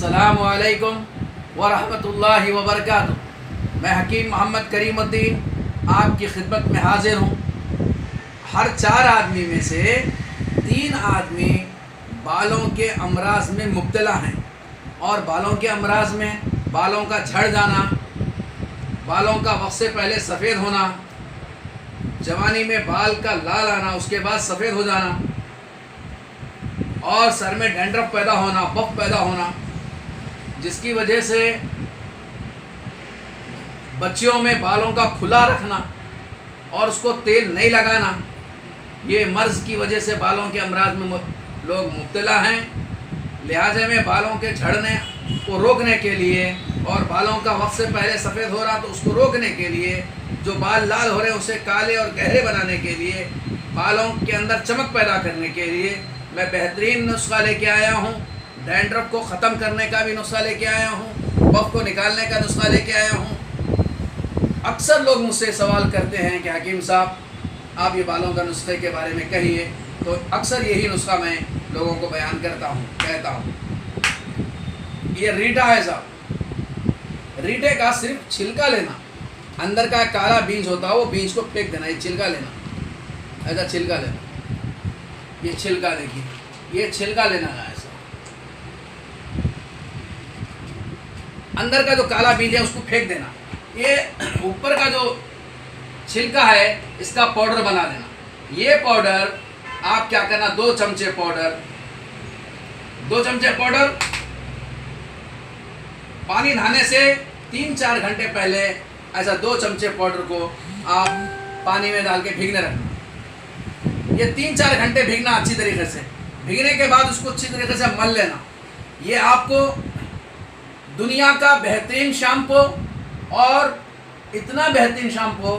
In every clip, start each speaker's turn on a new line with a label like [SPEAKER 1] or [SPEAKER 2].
[SPEAKER 1] अस्सलामु अलैकुम वरहमतुल्लाहि वबरकातुहू। मैं हकीम मोहम्मद करीमुद्दीन आपकी खिदमत में हाजिर हूँ। हर 4 आदमी में से 3 आदमी बालों के अमराज में मुब्तला हैं। और बालों के अमराज में बालों का झड़ जाना, बालों का वक्त से पहले सफ़ेद होना, जवानी में बाल का लाल आना, उसके बाद सफ़ेद हो जाना, और सर में डैंड्रफ पैदा होना, बफ पैदा होना, जिसकी वजह से बच्चियों में बालों का खुला रखना और उसको तेल नहीं लगाना, ये मर्ज़ की वजह से बालों के अमराज में लोग मुब्तला हैं। लिहाजा में बालों के झड़ने को रोकने के लिए और बालों का वक्त से पहले सफ़ेद हो रहा तो उसको रोकने के लिए, जो बाल लाल हो रहे हैं उसे काले और गहरे बनाने के लिए, बालों के अंदर चमक पैदा करने के लिए मैं बेहतरीन नुस्खा लेके आया हूँ। डैंड्रफ को ख़त्म करने का भी नुस्खा लेके आया हूँ, बफ को निकालने का नुस्खा लेके आया हूँ। अक्सर लोग मुझसे सवाल करते हैं कि हकीम साहब आप ये बालों का नुस्खे के बारे में कहिए, तो अक्सर यही नुस्खा मैं लोगों को बयान करता हूँ, कहता हूँ। ये रीठा है साहब, रीठे का सिर्फ छिलका लेना, अंदर का काला बीज होता है वो बीज को फेंक देना, ये छिलका लेना, ऐसा छिलका लेना, ये छिलका देखिए, ये छिलका लेना है ऐसा, अंदर का जो काला बीज है उसको फेंक देना। ये ऊपर का जो छिलका है इसका पाउडर बना लेना। ये पाउडर आप क्या करना, 2 चमचे पाउडर, 2 चमचे पाउडर पानी नहाने से 3-4 घंटे पहले ऐसा 2 चमचे पाउडर को आप पानी में डाल के भीगने रखना। ये 3-4 घंटे भीगना अच्छी तरीके से, भीगने के बाद उसको अच्छी तरीके से मल लेना। ये आपको दुनिया का बेहतरीन शैम्पू, और इतना बेहतरीन शैम्पू,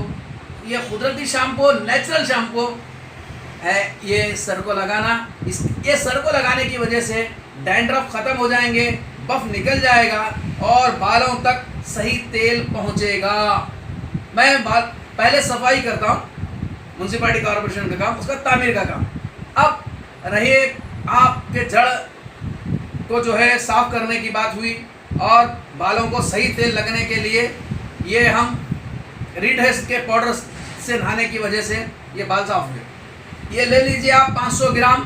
[SPEAKER 1] ये कुदरती शैम्पू, नेचुरल शैम्पू है। ये सर को लगाना, ये सर को लगाने की वजह से डैंड्रफ ख़त्म हो जाएंगे, बफ निकल जाएगा और बालों तक सही तेल पहुंचेगा। मैं पहले सफाई करता हूँ, म्यूनसिपालिटी कॉर्पोरेशन का काम, उसका तामीर का काम। अब रहे आपके जड़ को जो है साफ़ करने की बात हुई, और बालों को सही तेल लगने के लिए ये हम रीठे के पाउडर से नहाने की वजह से ये बाल साफ हुए। ये ले लीजिए आप 500 ग्राम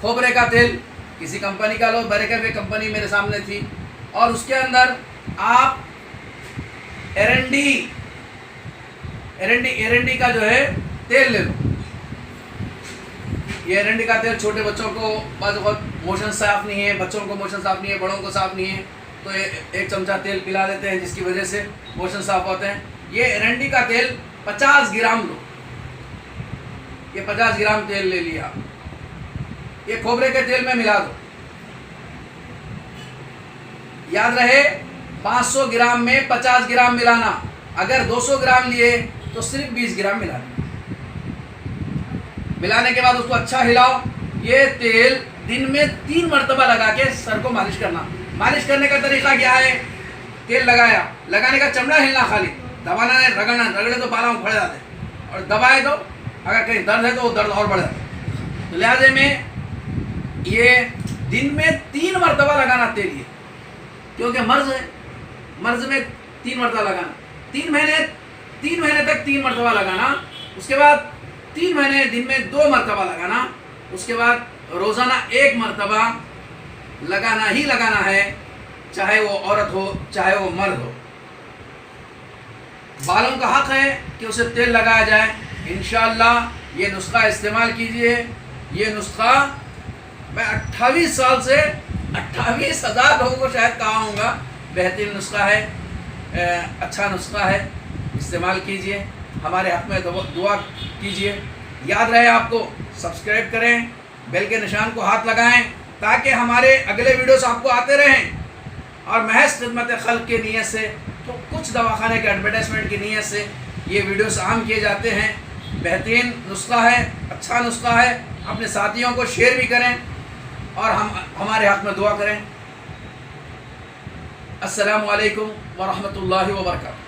[SPEAKER 1] खोबरे का तेल, किसी कंपनी का लो, बरेकर वे कंपनी मेरे सामने थी, और उसके अंदर आप एरंडी का जो है तेल ले लो। ये एरंडी का तेल छोटे बच्चों को बहुत मोशन साफ नहीं है, बच्चों को मोशन साफ नहीं है, बड़ों को साफ नहीं है, तो 1 चमचा तेल पिला देते हैं जिसकी वजह से मोशन साफ होते हैं। ये एरंडी का तेल 50 ग्राम लो, ये 50 ग्राम तेल ले लिया, ये खोबरे के तेल में मिला दो। याद रहे 500 ग्राम में 50 ग्राम मिलाना, अगर 200 ग्राम लिए तो सिर्फ 20 ग्राम मिलाना। मिलाने के बाद उसको अच्छा हिलाओ। ये तेल दिन में 3 मरतबा लगा के सर को मालिश करना। मालिश करने का तरीका क्या है, तेल लगाया, लगाने का चमड़ा हिलना, खाली दबाना नहीं, रगड़ना, रगड़े तो बालों में फड़ जाते, और दबाए तो अगर कहीं दर्द है तो वो दर्द और बढ़ जाता है। तो लिहाजे में ये दिन में 3 मरतबा लगाना तेल, ये क्योंकि मर्ज है, मर्ज में 3 मरतबा लगाना। 3 महीने तक 3 मरतबा लगाना, उसके बाद 3 महीने दिन में 2 मरतबा लगाना, उसके बाद रोज़ाना 1 मरतबा लगाना ही लगाना है, चाहे वो औरत हो चाहे वो मर्द हो। बालों का हक है कि उसे तेल लगाया जाए। इंशाअल्लाह ये नुस्खा इस्तेमाल कीजिए। ये नुस्खा मैं 28 साल से 28,000 लोगों को शायद कहा हूँगा, बेहतरीन नुस्खा है, अच्छा नुस्खा है, इस्तेमाल कीजिए, हमारे हक़ में दुआ कीजिए। याद रहे आपको सब्सक्राइब करें, बेल के निशान को हाथ लगाएं, ताकि हमारे अगले वीडियोस आपको आते रहें। और महज खिदमत खल्क़ की नीयत से, तो कुछ दवाखाने के एडवर्टाइजमेंट की नीयत से ये वीडियोस आम किए जाते हैं। बेहतरीन नुस्खा है, अच्छा नुस्खा है, अपने साथियों को शेयर भी करें और हमारे हक़ में दुआ करें। अस्सलामु अलैकुम व रहमतुल्लाहि व बरकातहू।